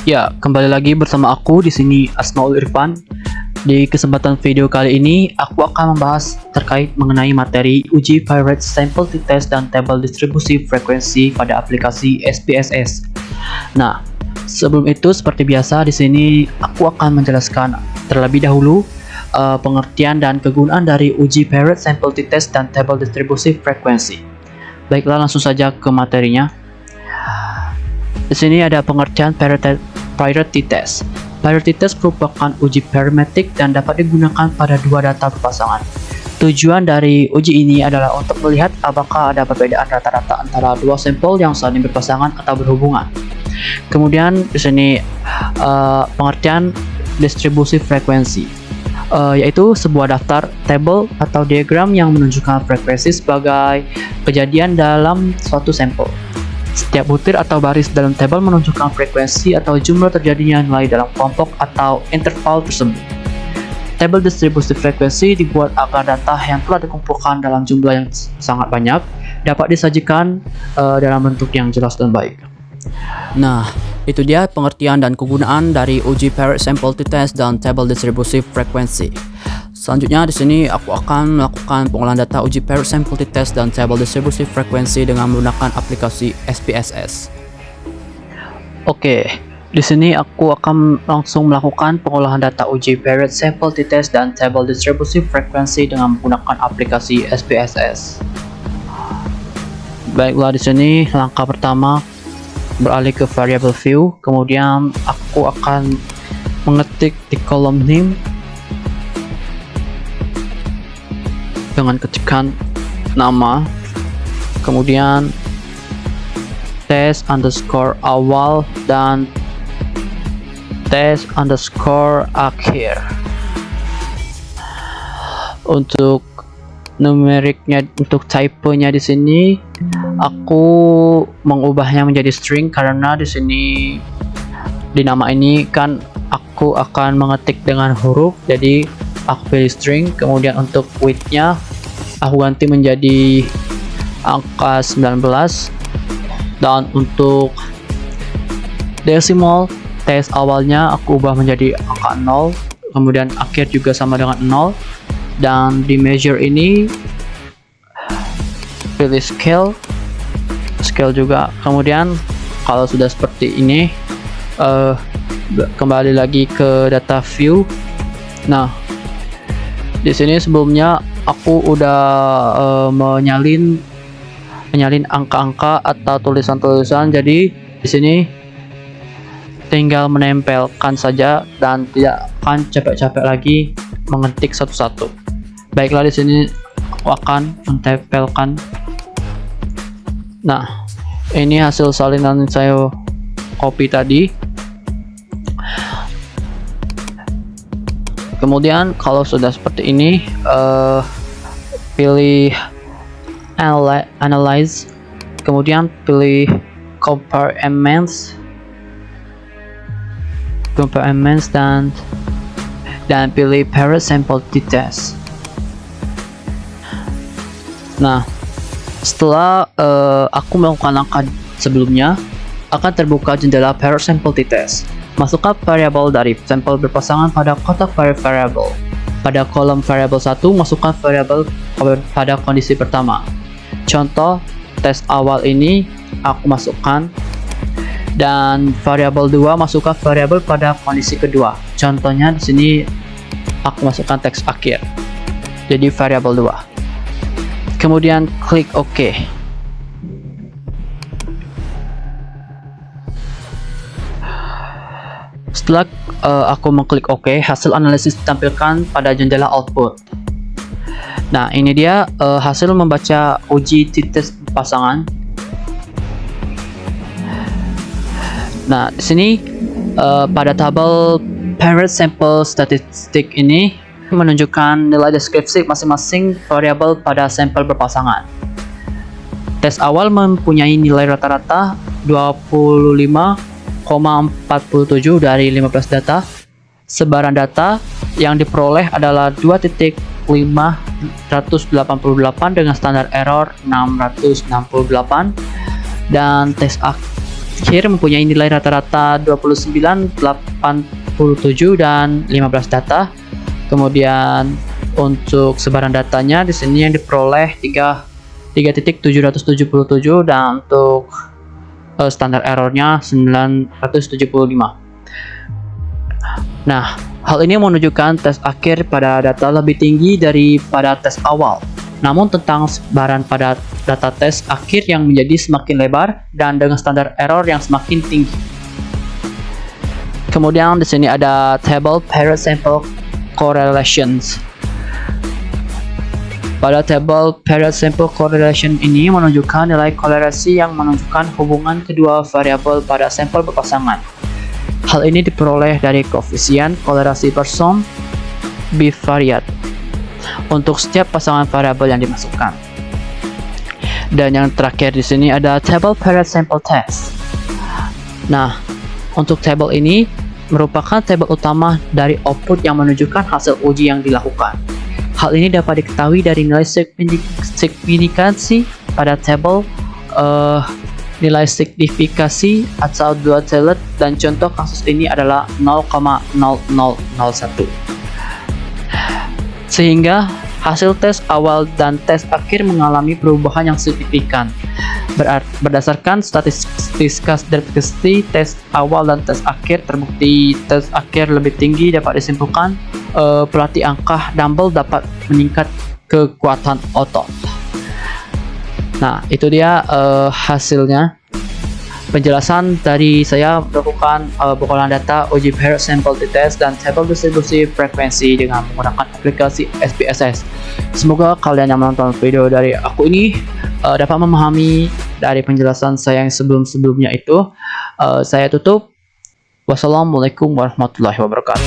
Ya, kembali lagi bersama aku di sini Asmaul Irfan. Di kesempatan video kali ini, aku akan membahas terkait mengenai materi uji Pirate Sample T-Test dan tabel distribusi frekuensi pada aplikasi SPSS. Nah, sebelum itu seperti biasa di sini aku akan menjelaskan terlebih dahulu pengertian dan kegunaan dari uji Pirate Sample T-Test dan tabel distribusi frekuensi. Baiklah, langsung saja ke materinya. Di sini ada pengertian Pirate T-Test. Pirate T-Test merupakan uji parametrik dan dapat digunakan pada dua data berpasangan. Tujuan dari uji ini adalah untuk melihat apakah ada perbedaan rata-rata antara dua sampel yang saling berpasangan atau berhubungan. Kemudian di sini pengertian distribusi frekuensi, yaitu sebuah daftar tabel atau diagram yang menunjukkan frekuensi sebagai kejadian dalam suatu sampel. Setiap butir atau baris dalam tabel menunjukkan frekuensi atau jumlah terjadinya nilai dalam kelompok atau interval tersebut. Tabel distribusi frekuensi dibuat agar data yang telah dikumpulkan dalam jumlah yang sangat banyak dapat disajikan dalam bentuk yang jelas dan baik. Nah, itu dia pengertian dan kegunaan dari uji Pirate Sample T-Test dan tabel distribusi frekuensi. Selanjutnya di sini aku akan melakukan pengolahan data uji Pirate Sample T-Test dan tabel distribusi frekuensi dengan menggunakan aplikasi SPSS. Oke, di sini aku akan langsung melakukan pengolahan data uji Pirate Sample T-Test dan tabel distribusi frekuensi dengan menggunakan aplikasi SPSS. Baiklah, di sini langkah pertama beralih ke variable view, kemudian aku akan mengetik di kolom name dengan ketikan nama, kemudian tes underscore awal dan tes underscore akhir. Untuk numeriknya, untuk typenya di sini aku mengubahnya menjadi string karena di sini di nama ini kan aku akan mengetik dengan huruf, jadi aku pilih string. Kemudian untuk width-nya aku ganti menjadi angka 19, dan untuk decimal tes awalnya aku ubah menjadi angka 0, kemudian akhir juga sama dengan 0, dan di measure ini pilih scale juga. Kemudian kalau sudah seperti ini kembali lagi ke data view. Nah, di sini sebelumnya aku udah menyalin angka-angka atau tulisan-tulisan, jadi di sini tinggal menempelkan saja dan tidak akan capek-capek lagi mengetik satu-satu. Baiklah, di sini aku akan menempelkan. Nah, ini hasil salinan saya copy tadi. Kemudian kalau sudah seperti ini, pilih analyze, kemudian pilih compare amends dan pilih Pirate Sample T-Test. Nah, setelah aku melakukan langkah sebelumnya, akan terbuka jendela Pirate Sample T-Test. Masukkan variabel dari sampel berpasangan pada kotak variabel. Pada kolom variabel 1, masukkan variabel pada kondisi pertama. Contoh, tes awal ini aku masukkan, dan variabel 2 masukkan variabel pada kondisi kedua. Contohnya di sini aku masukkan teks akhir. Jadi variabel 2. Kemudian klik OK. Setelah aku mengklik OK, hasil analisis ditampilkan pada jendela output. Nah, ini dia hasil membaca uji T-Test pasangan. Nah, di sini pada tabel Pirate Sample Statistik ini menunjukkan nilai deskripsi masing-masing variabel pada sampel berpasangan. Tes awal mempunyai nilai rata-rata 25,47 dari 15 data. Sebaran data yang diperoleh adalah 2.588 dengan standar error 668, dan tes akhir mempunyai nilai rata-rata 29, 87, dan 15 data. Kemudian untuk sebaran datanya di sini yang diperoleh 3.777 dan untuk standar errornya 975. Nah, hal ini menunjukkan tes akhir pada data lebih tinggi daripada tes awal. Namun tentang sebaran pada data tes akhir yang menjadi semakin lebar dan dengan standar error yang semakin tinggi. Kemudian di sini ada table parent sample correlations. Pada table parent sample correlation ini menunjukkan nilai korelasi yang menunjukkan hubungan kedua variabel pada sampel berpasangan. Hal ini diperoleh dari koefisien korelasi Pearson bivariate untuk setiap pasangan variabel yang dimasukkan. Dan yang terakhir di sini ada table parent sample test. Nah, untuk table ini merupakan table utama dari output yang menunjukkan hasil uji yang dilakukan. Hal ini dapat diketahui dari nilai signifikansi pada table, nilai signifikasi atau dua-tailed, dan contoh kasus ini adalah 0,0001. Sehingga hasil tes awal dan tes akhir mengalami perubahan yang signifikan. Berdasarkan statistika deteksi tes awal dan tes akhir, terbukti tes akhir lebih tinggi dapat disimpulkan pelatih angka dumbbell dapat meningkat kekuatan otot. Nah, itu dia hasilnya. Penjelasan dari saya melakukan pengolahan data uji parent sample test dan tabel distribusi frekuensi dengan menggunakan aplikasi SPSS. Semoga kalian yang menonton video dari aku ini dapat memahami dari penjelasan saya yang sebelum-sebelumnya itu. Saya tutup. Wassalamualaikum warahmatullahi wabarakatuh.